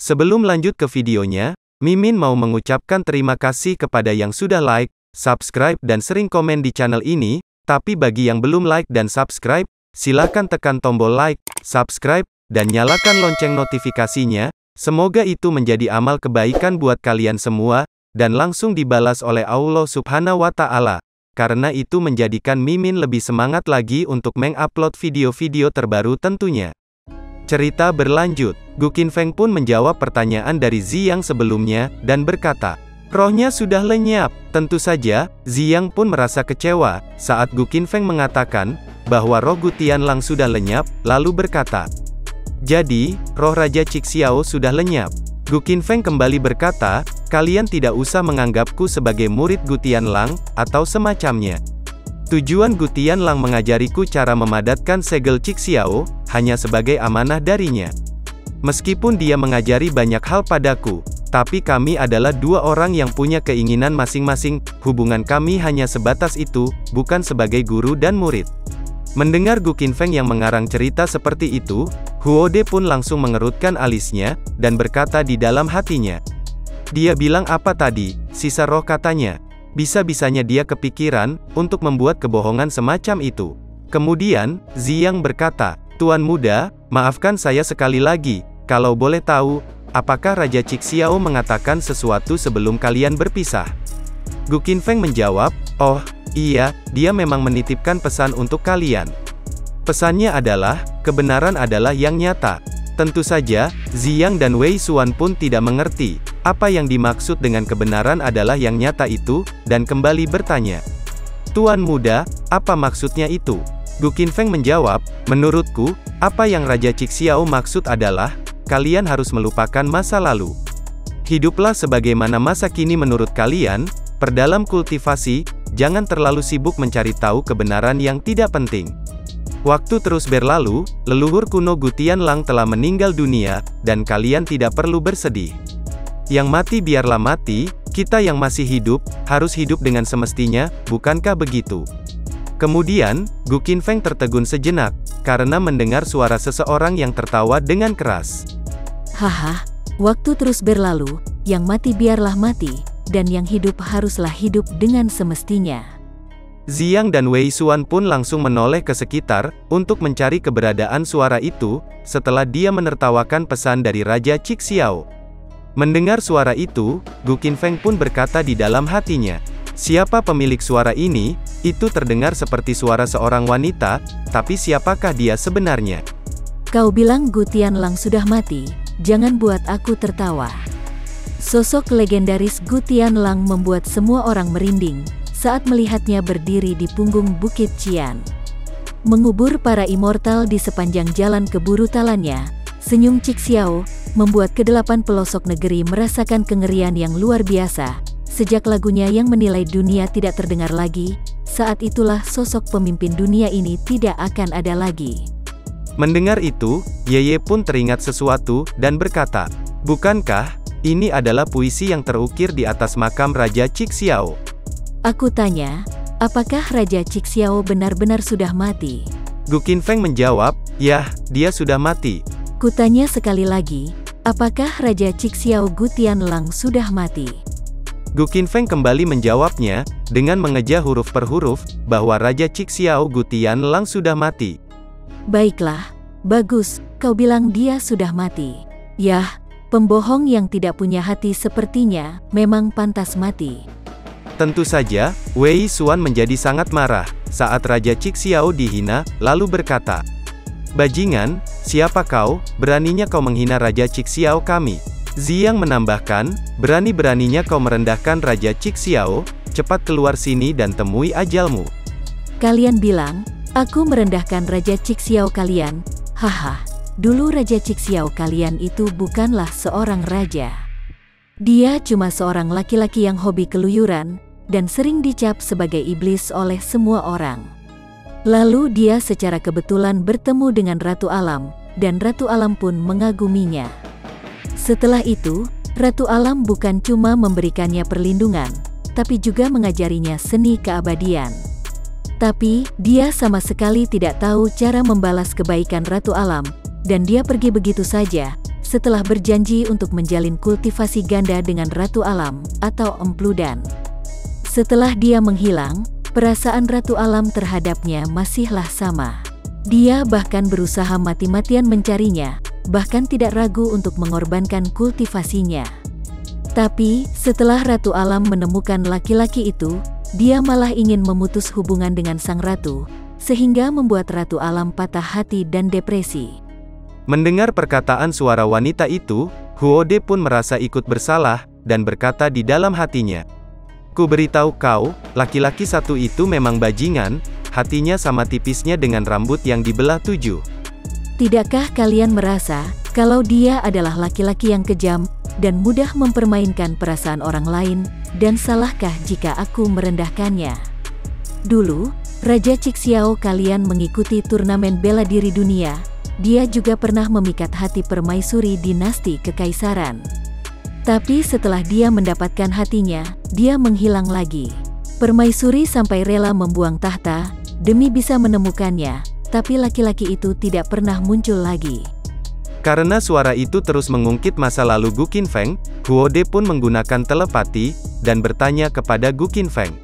Sebelum lanjut ke videonya, Mimin mau mengucapkan terima kasih kepada yang sudah like, subscribe dan sering komen di channel ini, tapi bagi yang belum like dan subscribe, silakan tekan tombol like, subscribe, dan nyalakan lonceng notifikasinya, semoga itu menjadi amal kebaikan buat kalian semua, dan langsung dibalas oleh Allah Subhanahu wa Ta'ala. Karena itu menjadikan Mimin lebih semangat lagi untuk mengupload video-video terbaru tentunya. Cerita berlanjut, Gu Qinfeng pun menjawab pertanyaan dari Ziyang sebelumnya, dan berkata, rohnya sudah lenyap. Tentu saja, Ziyang pun merasa kecewa, saat Gu Qinfeng mengatakan, bahwa roh Gu Tianlang sudah lenyap, lalu berkata, jadi, roh Raja Cixiao sudah lenyap. Gu Qinfeng kembali berkata, kalian tidak usah menganggapku sebagai murid Gu Tianlang, atau semacamnya. Tujuan Gu Tianlang mengajariku cara memadatkan segel Cixiao, hanya sebagai amanah darinya. Meskipun dia mengajari banyak hal padaku, tapi kami adalah dua orang yang punya keinginan masing-masing, hubungan kami hanya sebatas itu, bukan sebagai guru dan murid. Mendengar Gu Qinfeng yang mengarang cerita seperti itu, Huode pun langsung mengerutkan alisnya, dan berkata di dalam hatinya. Dia bilang apa tadi, sisa roh katanya. Bisa-bisanya dia kepikiran, untuk membuat kebohongan semacam itu. Kemudian, Ziyang berkata, Tuan muda, maafkan saya sekali lagi, kalau boleh tahu, apakah Raja Cixiao mengatakan sesuatu sebelum kalian berpisah? Gu Qinfeng menjawab, oh, iya, dia memang menitipkan pesan untuk kalian. Pesannya adalah, kebenaran adalah yang nyata. Tentu saja, Ziyang dan Wei Xuan pun tidak mengerti, apa yang dimaksud dengan kebenaran adalah yang nyata itu, dan kembali bertanya. Tuan muda, apa maksudnya itu? Gu Qinfeng menjawab, menurutku, apa yang Raja Cixiao maksud adalah, kalian harus melupakan masa lalu. Hiduplah sebagaimana masa kini menurut kalian, perdalam kultivasi, jangan terlalu sibuk mencari tahu kebenaran yang tidak penting. Waktu terus berlalu, leluhur kuno Gu Tianlang telah meninggal dunia, dan kalian tidak perlu bersedih. Yang mati biarlah mati, kita yang masih hidup, harus hidup dengan semestinya, bukankah begitu? Kemudian, Gu Qinfeng tertegun sejenak, karena mendengar suara seseorang yang tertawa dengan keras. Haha, waktu terus berlalu, yang mati biarlah mati, dan yang hidup haruslah hidup dengan semestinya. Ziyang dan Wei Xuan pun langsung menoleh ke sekitar, untuk mencari keberadaan suara itu, setelah dia menertawakan pesan dari Raja Cixiao. Mendengar suara itu, Gu Qinfeng pun berkata di dalam hatinya, siapa pemilik suara ini? Itu terdengar seperti suara seorang wanita, tapi siapakah dia sebenarnya? Kau bilang Gu Tianlang sudah mati, jangan buat aku tertawa. Sosok legendaris Gu Tianlang membuat semua orang merinding, saat melihatnya berdiri di punggung Bukit Qian. Mengubur para immortal di sepanjang jalan keburu talannya, senyum Cixiao, membuat kedelapan pelosok negeri merasakan kengerian yang luar biasa. Sejak lagunya yang menilai dunia tidak terdengar lagi, saat itulah sosok pemimpin dunia ini tidak akan ada lagi. Mendengar itu, Yeye pun teringat sesuatu, dan berkata, bukankah, ini adalah puisi yang terukir di atas makam Raja Cixiao? Aku tanya, apakah Raja Cixiao benar-benar sudah mati? Gu Qinfeng menjawab, yah, dia sudah mati. Kutanya sekali lagi, apakah Raja Cixiao Gu Tianlang sudah mati? Gu Qinfeng kembali menjawabnya, dengan mengeja huruf per huruf, bahwa Raja Cixiao Gu Tianlang sudah mati. Baiklah, bagus, kau bilang dia sudah mati. Yah, pembohong yang tidak punya hati sepertinya, memang pantas mati. Tentu saja, Wei Xuan menjadi sangat marah, saat Raja Cixiao dihina, lalu berkata, bajingan, siapa kau, beraninya kau menghina Raja Cixiao kami? Ziyang menambahkan, berani-beraninya kau merendahkan Raja Cixiao, cepat keluar sini dan temui ajalmu. Kalian bilang, aku merendahkan Raja Cixiao kalian, haha, dulu Raja Cixiao kalian itu bukanlah seorang raja. Dia cuma seorang laki-laki yang hobi keluyuran, dan sering dicap sebagai iblis oleh semua orang. Lalu dia secara kebetulan bertemu dengan Ratu Alam, dan Ratu Alam pun mengaguminya. Setelah itu, Ratu Alam bukan cuma memberikannya perlindungan, tapi juga mengajarinya seni keabadian. Tapi, dia sama sekali tidak tahu cara membalas kebaikan Ratu Alam, dan dia pergi begitu saja, setelah berjanji untuk menjalin kultivasi ganda dengan Ratu Alam, atau Empu Dan. Setelah dia menghilang, perasaan Ratu Alam terhadapnya masihlah sama. Dia bahkan berusaha mati-matian mencarinya, bahkan tidak ragu untuk mengorbankan kultivasinya. Tapi, setelah Ratu Alam menemukan laki-laki itu, dia malah ingin memutus hubungan dengan sang ratu, sehingga membuat Ratu Alam patah hati dan depresi. Mendengar perkataan suara wanita itu, Huode pun merasa ikut bersalah, dan berkata di dalam hatinya, "Ku beritahu kau, laki-laki satu itu memang bajingan, hatinya sama tipisnya dengan rambut yang dibelah 7. Tidakkah kalian merasa, kalau dia adalah laki-laki yang kejam, dan mudah mempermainkan perasaan orang lain, dan salahkah jika aku merendahkannya? Dulu, Raja Cixiao kalian mengikuti turnamen bela diri dunia, dia juga pernah memikat hati permaisuri dinasti kekaisaran. Tapi setelah dia mendapatkan hatinya, dia menghilang lagi. Permaisuri sampai rela membuang tahta, demi bisa menemukannya, tapi laki-laki itu tidak pernah muncul lagi." Karena suara itu terus mengungkit masa lalu Gu Qinfeng, Huode pun menggunakan telepati, dan bertanya kepada Gu Qinfeng.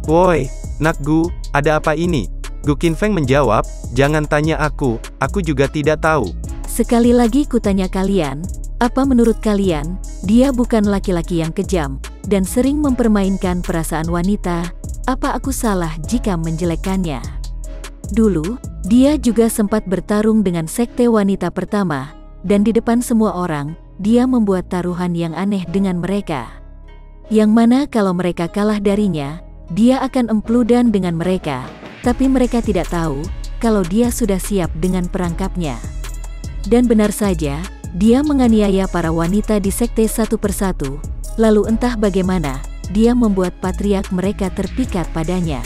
"Woi, Nak Gu, ada apa ini?" Gu Qinfeng menjawab, "Jangan tanya aku juga tidak tahu." "Sekali lagi kutanya kalian, apa menurut kalian, dia bukan laki-laki yang kejam, dan sering mempermainkan perasaan wanita? Apa aku salah jika menjelekkannya? Dulu, dia juga sempat bertarung dengan sekte wanita pertama, dan di depan semua orang, dia membuat taruhan yang aneh dengan mereka. Yang mana kalau mereka kalah darinya, dia akan empludan dengan mereka, tapi mereka tidak tahu, kalau dia sudah siap dengan perangkapnya. Dan benar saja, dia menganiaya para wanita di sekte satu persatu, lalu entah bagaimana, dia membuat patriark mereka terpikat padanya.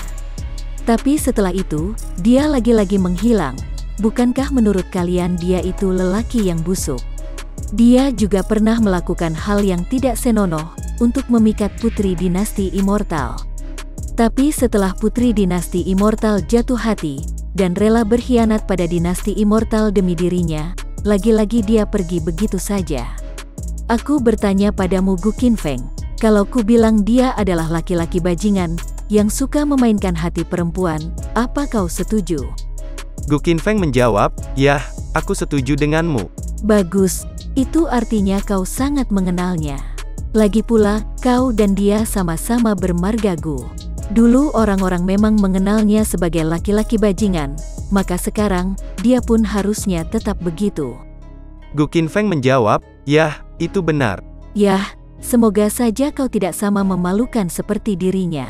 Tapi setelah itu, dia lagi-lagi menghilang. Bukankah menurut kalian dia itu lelaki yang busuk? Dia juga pernah melakukan hal yang tidak senonoh, untuk memikat putri dinasti Immortal. Tapi setelah putri dinasti Immortal jatuh hati, dan rela berkhianat pada dinasti Immortal demi dirinya, lagi-lagi dia pergi begitu saja. Aku bertanya padamu Gu Qinfeng, kalau ku bilang dia adalah laki-laki bajingan, yang suka memainkan hati perempuan, apa kau setuju?" Gu Qinfeng menjawab, "Yah, aku setuju denganmu." "Bagus, itu artinya kau sangat mengenalnya. Lagi pula, kau dan dia sama-sama bermarga Gu. Dulu orang-orang memang mengenalnya sebagai laki-laki bajingan, maka sekarang, dia pun harusnya tetap begitu." Gu Qinfeng menjawab, "Yah, itu benar." "Yah, semoga saja kau tidak sama memalukan seperti dirinya."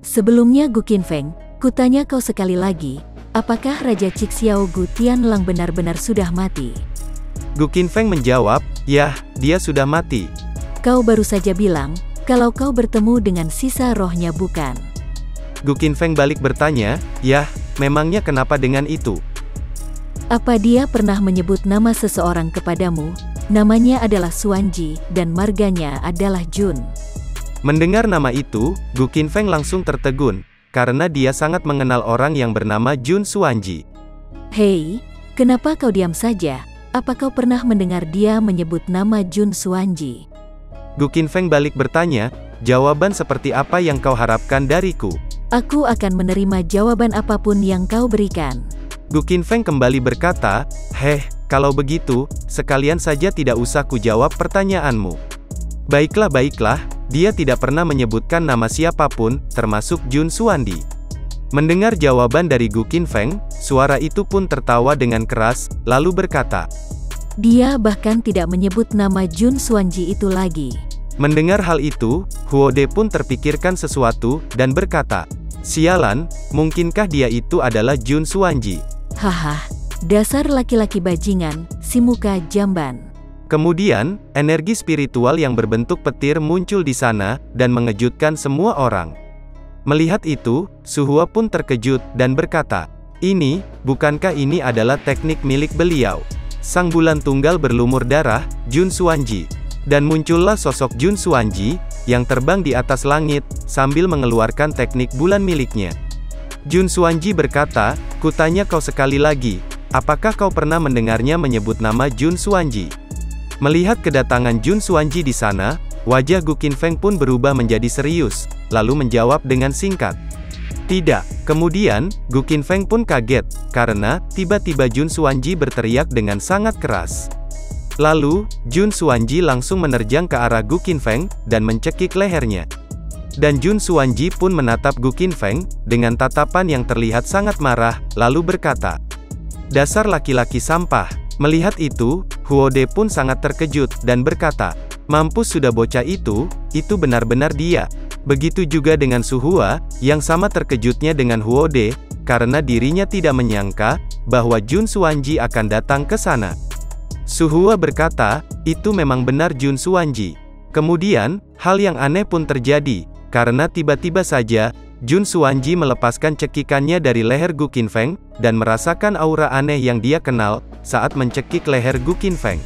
"Sebelumnya Gu Qinfeng, kutanya kau sekali lagi, apakah Raja Cixiao Gu Tianlang benar-benar sudah mati?" Gu Qinfeng menjawab, "Yah, dia sudah mati." "Kau baru saja bilang, kalau kau bertemu dengan sisa rohnya bukan?" Gu Qinfeng balik bertanya, "Yah, memangnya kenapa dengan itu?" "Apa dia pernah menyebut nama seseorang kepadamu? Namanya adalah Suanji, dan marganya adalah Jun." Mendengar nama itu, Gu Qinfeng langsung tertegun, karena dia sangat mengenal orang yang bernama Jun Suanji. "Hei, kenapa kau diam saja? Apa kau pernah mendengar dia menyebut nama Jun Suanji?" Gu Qinfeng balik bertanya, "Jawaban seperti apa yang kau harapkan dariku?" "Aku akan menerima jawaban apapun yang kau berikan." Gu Qinfeng kembali berkata, Kalau begitu, sekalian saja tidak usah kujawab pertanyaanmu." Baiklah, dia tidak pernah menyebutkan nama siapapun, termasuk Jun Suandi." Mendengar jawaban dari Gu Qinfeng, suara itu pun tertawa dengan keras, lalu berkata, "Dia bahkan tidak menyebut nama Jun Suanji itu lagi." Mendengar hal itu, Huode pun terpikirkan sesuatu, dan berkata, "Sialan, mungkinkah dia itu adalah Jun Suanji?" "Haha, dasar laki-laki bajingan, si muka jamban." Kemudian, energi spiritual yang berbentuk petir muncul di sana, dan mengejutkan semua orang. Melihat itu, Suhua pun terkejut, dan berkata, bukankah ini adalah teknik milik beliau? Sang bulan tunggal berlumur darah, Jun Suanji." Dan muncullah sosok Jun Suanji, yang terbang di atas langit, sambil mengeluarkan teknik bulan miliknya. Jun Suanji berkata, "Kutanya kau sekali lagi, apakah kau pernah mendengarnya menyebut nama Jun Suanji?" Melihat kedatangan Jun Xuanji di sana, wajah Gu Qinfeng pun berubah menjadi serius, lalu menjawab dengan singkat. Tidak. Kemudian, Gu Qinfeng pun kaget, karena, tiba-tiba Jun Xuanji berteriak dengan sangat keras. Lalu, Jun Xuanji langsung menerjang ke arah Gu Qinfeng, dan mencekik lehernya. Dan Jun Xuanji pun menatap Gu Qinfeng, dengan tatapan yang terlihat sangat marah, lalu berkata, "Dasar laki-laki sampah." Melihat itu, Huode pun sangat terkejut, dan berkata, "Mampus sudah bocah itu benar-benar dia." Begitu juga dengan Su Hua, yang sama terkejutnya dengan Huode, karena dirinya tidak menyangka, bahwa Jun Xuanji akan datang ke sana. Su Hua berkata, "Itu memang benar Jun Xuanji." Kemudian, hal yang aneh pun terjadi, karena tiba-tiba saja, Jun Xuanji melepaskan cekikannya dari leher Gu Qinfeng, dan merasakan aura aneh yang dia kenal, saat mencekik leher Gu Qinfeng.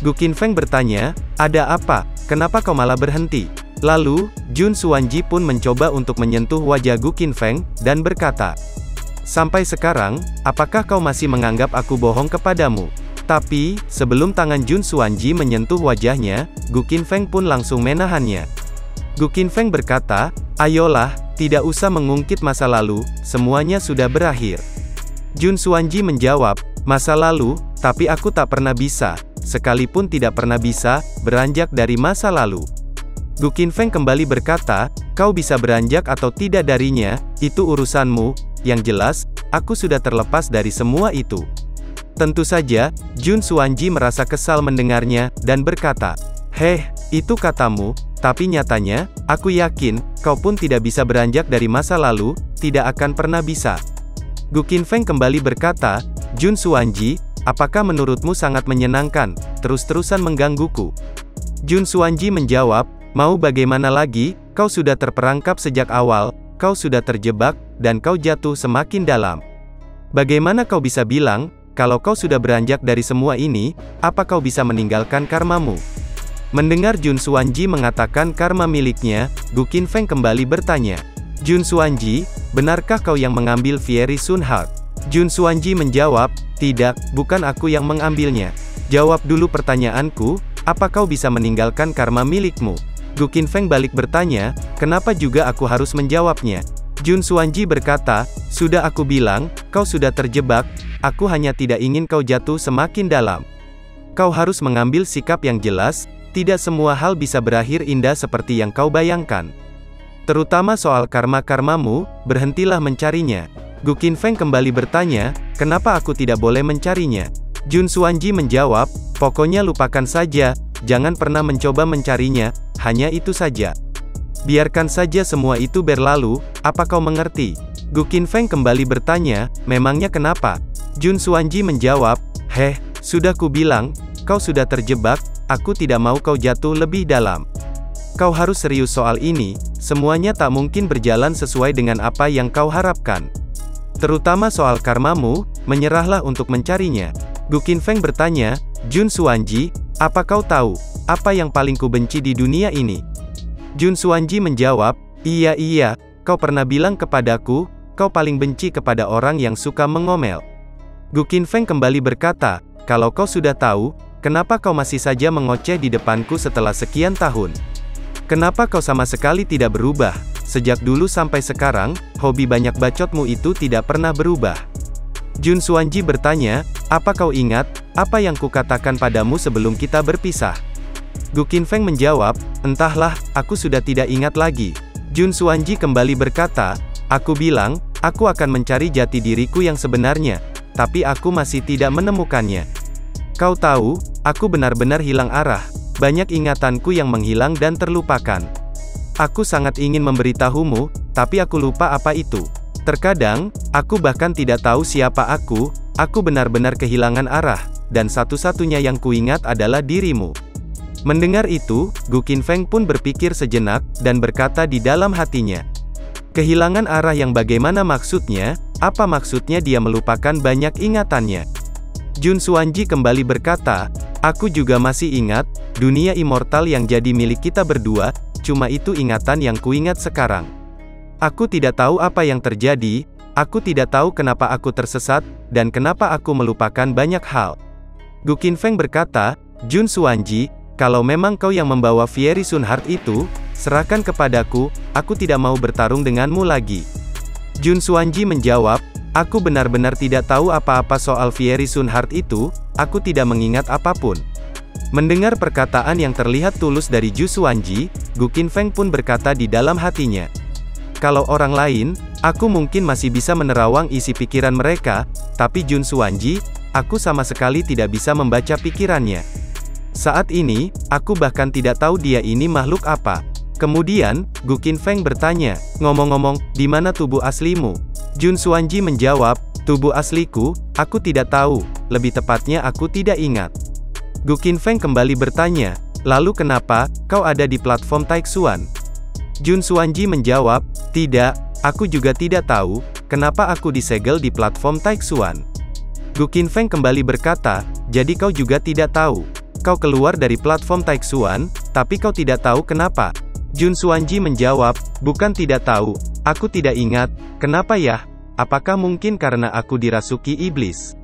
Gu Qinfeng bertanya, "Ada apa? Kenapa kau malah berhenti?" Lalu, Jun Xuanji pun mencoba untuk menyentuh wajah Gu Qinfeng, dan berkata, "Sampai sekarang, apakah kau masih menganggap aku bohong kepadamu?" Tapi, sebelum tangan Jun Xuanji menyentuh wajahnya, Gu Qinfeng pun langsung menahannya. Gu Qinfeng berkata, "Ayolah, tidak usah mengungkit masa lalu, semuanya sudah berakhir." Jun Xuanji menjawab, "Masa lalu, tapi aku tak pernah bisa, sekalipun tidak pernah bisa, beranjak dari masa lalu." Gu Qinfeng kembali berkata, "Kau bisa beranjak atau tidak darinya, itu urusanmu, yang jelas, aku sudah terlepas dari semua itu." Tentu saja, Jun Xuanji merasa kesal mendengarnya, dan berkata, "Heh, itu katamu, tapi nyatanya, aku yakin, kau pun tidak bisa beranjak dari masa lalu, tidak akan pernah bisa." Gu Qinfeng kembali berkata, "Jun Xuanji, apakah menurutmu sangat menyenangkan, terus-terusan menggangguku?" Jun Xuanji menjawab, "Mau bagaimana lagi, kau sudah terperangkap sejak awal, kau sudah terjebak, dan kau jatuh semakin dalam. Bagaimana kau bisa bilang, kalau kau sudah beranjak dari semua ini, apa kau bisa meninggalkan karmamu?" Mendengar Jun Xuanji mengatakan karma miliknya, Gu Qinfeng kembali bertanya, "Jun Xuanji, benarkah kau yang mengambil Fiery Sun Heart?" Jun Xuanji menjawab, "Tidak, bukan aku yang mengambilnya. Jawab dulu pertanyaanku, apa kau bisa meninggalkan karma milikmu?" Gu Qinfeng balik bertanya, "Kenapa juga aku harus menjawabnya?" Jun Xuanji berkata, "Sudah aku bilang, kau sudah terjebak, aku hanya tidak ingin kau jatuh semakin dalam. Kau harus mengambil sikap yang jelas, tidak semua hal bisa berakhir indah seperti yang kau bayangkan. Terutama soal karma-karmamu, berhentilah mencarinya." Gu Qinfeng kembali bertanya, "Kenapa aku tidak boleh mencarinya?" Jun Xuanji menjawab, "Pokoknya lupakan saja, jangan pernah mencoba mencarinya, hanya itu saja. Biarkan saja semua itu berlalu, apa kau mengerti?" Gu Qinfeng kembali bertanya, "Memangnya kenapa?" Jun Xuanji menjawab, "Heh, sudah ku bilang, kau sudah terjebak, aku tidak mau kau jatuh lebih dalam. Kau harus serius soal ini, semuanya tak mungkin berjalan sesuai dengan apa yang kau harapkan. Terutama soal karmamu, menyerahlah untuk mencarinya." Gu Qinfeng bertanya, "Jun Xuanji, apa kau tahu, apa yang paling ku benci di dunia ini?" Jun Xuanji menjawab, Iya, kau pernah bilang kepadaku, kau paling benci kepada orang yang suka mengomel." Gu Qinfeng kembali berkata, "Kalau kau sudah tahu, kenapa kau masih saja mengoceh di depanku setelah sekian tahun? Kenapa kau sama sekali tidak berubah? Sejak dulu sampai sekarang, hobi banyak bacotmu itu tidak pernah berubah." Jun Xuanji bertanya, "Apa kau ingat, apa yang kukatakan padamu sebelum kita berpisah?" Gu Qinfeng menjawab, "Entahlah, aku sudah tidak ingat lagi." Jun Xuanji kembali berkata, "Aku bilang, aku akan mencari jati diriku yang sebenarnya, tapi aku masih tidak menemukannya. Kau tahu, aku benar-benar hilang arah, banyak ingatanku yang menghilang dan terlupakan. Aku sangat ingin memberitahumu, tapi aku lupa apa itu. Terkadang, aku bahkan tidak tahu siapa aku benar-benar kehilangan arah, dan satu-satunya yang kuingat adalah dirimu." Mendengar itu, Gu Qinfeng pun berpikir sejenak, dan berkata di dalam hatinya, "Kehilangan arah yang bagaimana maksudnya? Apa maksudnya dia melupakan banyak ingatannya?" Jun Xuanji kembali berkata, "Aku juga masih ingat, dunia immortal yang jadi milik kita berdua, cuma itu ingatan yang kuingat sekarang. Aku tidak tahu apa yang terjadi, aku tidak tahu kenapa aku tersesat, dan kenapa aku melupakan banyak hal." Gu Qinfeng berkata, Jun Xuanji, kalau memang kau yang membawa Fiery Sun Heart itu, serahkan kepadaku, aku tidak mau bertarung denganmu lagi. Jun Xuanji menjawab, aku benar-benar tidak tahu apa-apa soal Fiery Sun Heart itu, aku tidak mengingat apapun. Mendengar perkataan yang terlihat tulus dari Jun Xuanji, Gu Qinfeng pun berkata di dalam hatinya. Kalau orang lain, aku mungkin masih bisa menerawang isi pikiran mereka, tapi Jun Xuanji, aku sama sekali tidak bisa membaca pikirannya. Saat ini, aku bahkan tidak tahu dia ini makhluk apa. Kemudian, Gu Qinfeng bertanya, ngomong-ngomong, di mana tubuh aslimu? Jun Xuanji menjawab, tubuh asliku, aku tidak tahu, lebih tepatnya aku tidak ingat. Gu Qinfeng kembali bertanya, lalu kenapa, kau ada di platform Taixuan? Jun Xuanji menjawab, tidak, aku juga tidak tahu, kenapa aku disegel di platform Taixuan. Gu Qinfeng kembali berkata, jadi kau juga tidak tahu. Kau keluar dari platform Taixuan, tapi kau tidak tahu kenapa. Jun Xuanji menjawab, bukan tidak tahu, aku tidak ingat, kenapa ya? Apakah mungkin karena aku dirasuki iblis?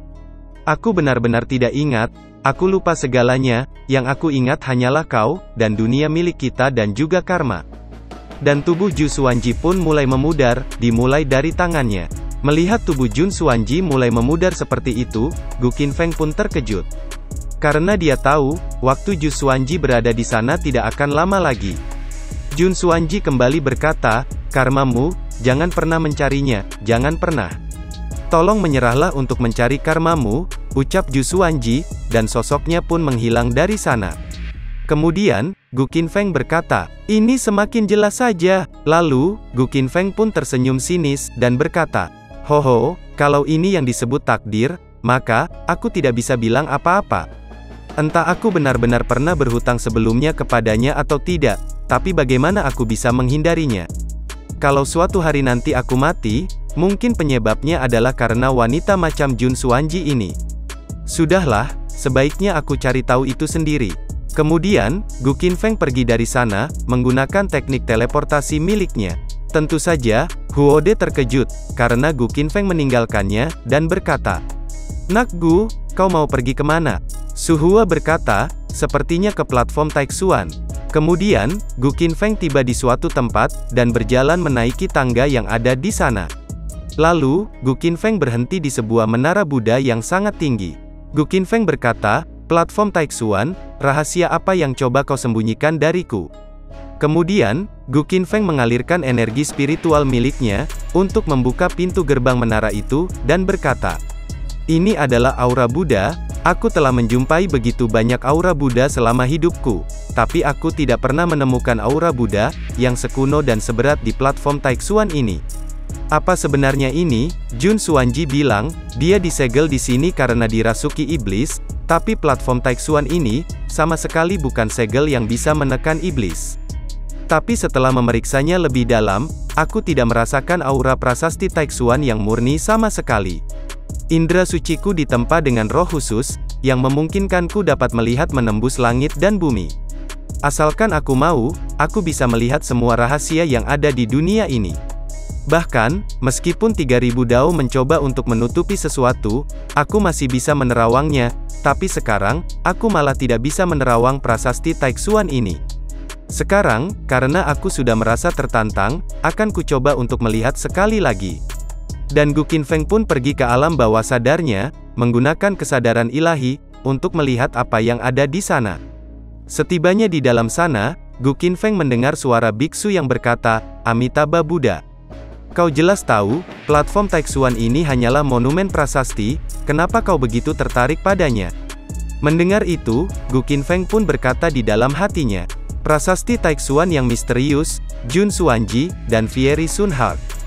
Aku benar-benar tidak ingat, aku lupa segalanya, yang aku ingat hanyalah kau, dan dunia milik kita dan juga karma. Dan tubuh Jun Xuanji pun mulai memudar, dimulai dari tangannya. Melihat tubuh Jun Xuanji mulai memudar seperti itu, Gu Qinfeng pun terkejut. Karena dia tahu, waktu Jun Xuanji berada di sana tidak akan lama lagi. Jun Xuanji kembali berkata, karmamu, jangan pernah mencarinya, jangan pernah. Tolong menyerahlah untuk mencari karmamu, ucap Jun Xuanji, dan sosoknya pun menghilang dari sana. Kemudian, Gu Qinfeng berkata, ini semakin jelas saja. Lalu, Gu Qinfeng pun tersenyum sinis, dan berkata, hoho, kalau ini yang disebut takdir, maka, aku tidak bisa bilang apa-apa. Entah aku benar-benar pernah berhutang sebelumnya kepadanya atau tidak, tapi bagaimana aku bisa menghindarinya? Kalau suatu hari nanti aku mati, mungkin penyebabnya adalah karena wanita macam Jun Xuanji ini. Sudahlah, sebaiknya aku cari tahu itu sendiri. Kemudian, Gu Qinfeng pergi dari sana, menggunakan teknik teleportasi miliknya. Tentu saja, Huode terkejut, karena Gu Qinfeng meninggalkannya, dan berkata, Nak Gu, kau mau pergi kemana? Suhua berkata, sepertinya ke platform Taixuan. Kemudian, Gu Qinfeng tiba di suatu tempat, dan berjalan menaiki tangga yang ada di sana. Lalu, Gu Qinfeng berhenti di sebuah menara Buddha yang sangat tinggi. Gu Qinfeng berkata, platform Taixuan, rahasia apa yang coba kau sembunyikan dariku? Kemudian, Gu Qinfeng mengalirkan energi spiritual miliknya, untuk membuka pintu gerbang menara itu, dan berkata, ini adalah aura Buddha, aku telah menjumpai begitu banyak aura Buddha selama hidupku, tapi aku tidak pernah menemukan aura Buddha, yang sekuno dan seberat di platform Taixuan ini. Apa sebenarnya ini? Jun Xuanji bilang, dia disegel di sini karena dirasuki iblis, tapi platform Taixuan ini, sama sekali bukan segel yang bisa menekan iblis. Tapi setelah memeriksanya lebih dalam, aku tidak merasakan aura prasasti Taixuan yang murni sama sekali. Indra suciku ditempa dengan roh khusus, yang memungkinkanku dapat melihat menembus langit dan bumi. Asalkan aku mau, aku bisa melihat semua rahasia yang ada di dunia ini. Bahkan, meskipun 3000 dao mencoba untuk menutupi sesuatu, aku masih bisa menerawangnya, tapi sekarang, aku malah tidak bisa menerawang prasasti Taixuan ini. Sekarang, karena aku sudah merasa tertantang, akan kucoba untuk melihat sekali lagi. Dan Gu Qinfeng pun pergi ke alam bawah sadarnya, menggunakan kesadaran ilahi, untuk melihat apa yang ada di sana. Setibanya di dalam sana, Gu Qinfeng mendengar suara biksu yang berkata, Amitabha Buddha. Kau jelas tahu, platform Taixuan ini hanyalah monumen prasasti, kenapa kau begitu tertarik padanya? Mendengar itu, Gu Qinfeng pun berkata di dalam hatinya, prasasti Taixuan yang misterius, Jun Xuanji, dan Fiery Sun Heart.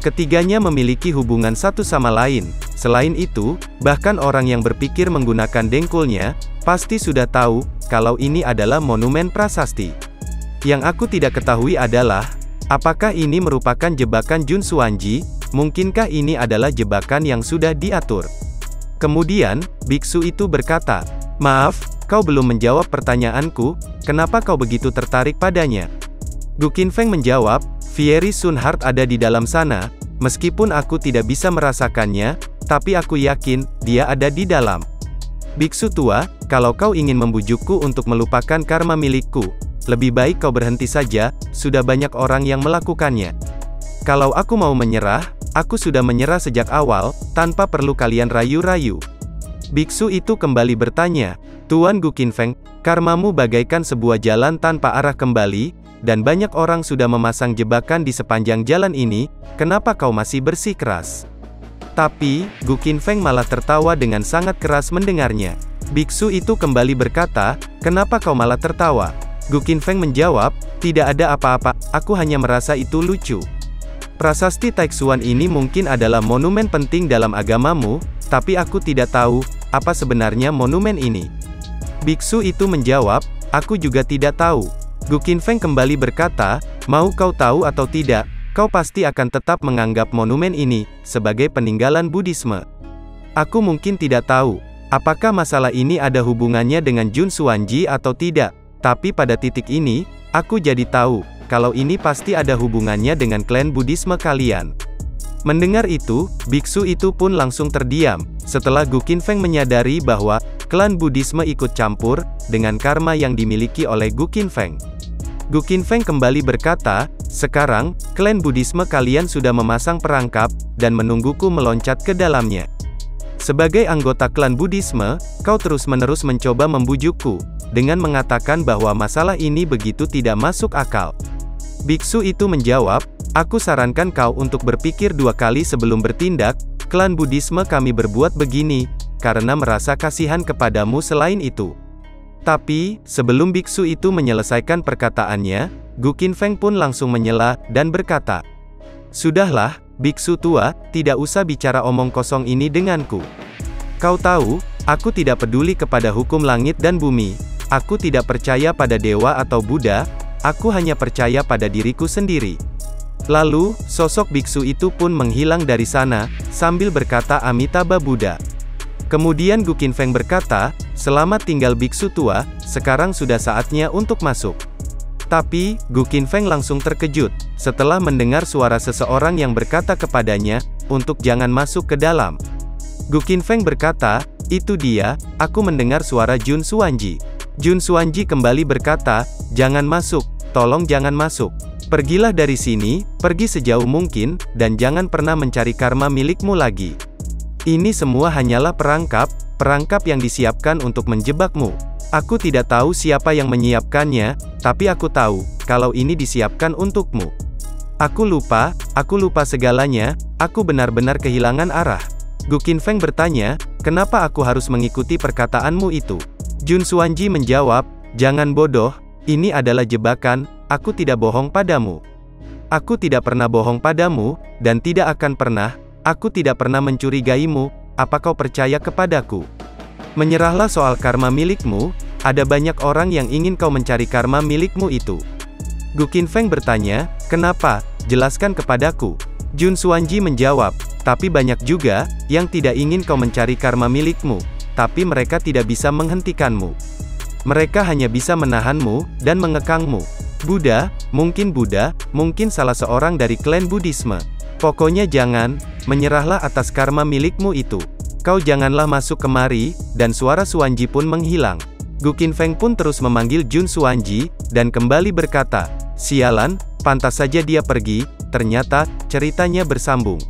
Ketiganya memiliki hubungan satu sama lain. Selain itu, bahkan orang yang berpikir menggunakan dengkulnya, pasti sudah tahu, kalau ini adalah monumen prasasti. Yang aku tidak ketahui adalah, apakah ini merupakan jebakan Jun Xuanji? Mungkinkah ini adalah jebakan yang sudah diatur? Kemudian, biksu itu berkata, maaf, kau belum menjawab pertanyaanku, kenapa kau begitu tertarik padanya? Gu Qinfeng menjawab, Fiery Sun Heart ada di dalam sana, meskipun aku tidak bisa merasakannya, tapi aku yakin, dia ada di dalam. Biksu tua, kalau kau ingin membujukku untuk melupakan karma milikku, lebih baik kau berhenti saja, sudah banyak orang yang melakukannya. Kalau aku mau menyerah, aku sudah menyerah sejak awal, tanpa perlu kalian rayu-rayu. Biksu itu kembali bertanya, Tuan Gu Qinfeng, karmamu bagaikan sebuah jalan tanpa arah kembali, dan banyak orang sudah memasang jebakan di sepanjang jalan ini, kenapa kau masih bersikeras? Tapi, Gu Qinfeng malah tertawa dengan sangat keras mendengarnya. Biksu itu kembali berkata, kenapa kau malah tertawa? Gu Qinfeng menjawab, tidak ada apa-apa, aku hanya merasa itu lucu. Prasasti Taixuan ini mungkin adalah monumen penting dalam agamamu, tapi aku tidak tahu, apa sebenarnya monumen ini. Biksu itu menjawab, aku juga tidak tahu. Gu Qinfeng kembali berkata, mau kau tahu atau tidak, kau pasti akan tetap menganggap monumen ini sebagai peninggalan Buddhisme. Aku mungkin tidak tahu, apakah masalah ini ada hubungannya dengan Jun Xuanji atau tidak, tapi pada titik ini, aku jadi tahu, kalau ini pasti ada hubungannya dengan klan Buddhisme kalian. Mendengar itu, biksu itu pun langsung terdiam, setelah Gu Qinfeng menyadari bahwa klan Buddhisme ikut campur dengan karma yang dimiliki oleh Gu Qinfeng. Gu Qinfeng kembali berkata, sekarang, klan Buddhisme kalian sudah memasang perangkap, dan menungguku meloncat ke dalamnya. Sebagai anggota klan Buddhisme, kau terus-menerus mencoba membujukku, dengan mengatakan bahwa masalah ini begitu tidak masuk akal. Biksu itu menjawab, aku sarankan kau untuk berpikir 2 kali sebelum bertindak, klan Buddhisme kami berbuat begini, karena merasa kasihan kepadamu selain itu. Tapi, sebelum biksu itu menyelesaikan perkataannya, Gu Qinfeng pun langsung menyela, dan berkata, sudahlah, biksu tua, tidak usah bicara omong kosong ini denganku. Kau tahu, aku tidak peduli kepada hukum langit dan bumi, aku tidak percaya pada dewa atau Buddha, aku hanya percaya pada diriku sendiri. Lalu, sosok biksu itu pun menghilang dari sana, sambil berkata Amitabha Buddha. Kemudian Gu Qinfeng berkata, selamat tinggal biksu tua, sekarang sudah saatnya untuk masuk. Tapi, Gu Qinfeng langsung terkejut, setelah mendengar suara seseorang yang berkata kepadanya, untuk jangan masuk ke dalam. Gu Qinfeng berkata, itu dia, aku mendengar suara Jun Xuanji. Jun Xuanji kembali berkata, jangan masuk, tolong jangan masuk. Pergilah dari sini, pergi sejauh mungkin, dan jangan pernah mencari karma milikmu lagi. Ini semua hanyalah perangkap yang disiapkan untuk menjebakmu. Aku tidak tahu siapa yang menyiapkannya, tapi aku tahu, kalau ini disiapkan untukmu. Aku lupa segalanya, aku benar-benar kehilangan arah. Gu Qinfeng bertanya, kenapa aku harus mengikuti perkataanmu itu? Jun Xuanji menjawab, jangan bodoh, ini adalah jebakan, aku tidak bohong padamu. Aku tidak pernah bohong padamu, dan tidak akan pernah, aku tidak pernah mencurigaimu, apa kau percaya kepadaku? Menyerahlah soal karma milikmu, ada banyak orang yang ingin kau mencari karma milikmu itu. Gu Qinfeng bertanya, kenapa? Jelaskan kepadaku. Jun Xuanji menjawab, tapi banyak juga, yang tidak ingin kau mencari karma milikmu, tapi mereka tidak bisa menghentikanmu. Mereka hanya bisa menahanmu, dan mengekangmu. Buddha, mungkin salah seorang dari klan Buddhisme. Pokoknya jangan, menyerahlah atas karma milikmu itu. Kau janganlah masuk kemari, dan suara Xuanji pun menghilang. Gu Qinfeng pun terus memanggil Jun Xuanji, dan kembali berkata, sialan, pantas saja dia pergi, ternyata, ceritanya bersambung.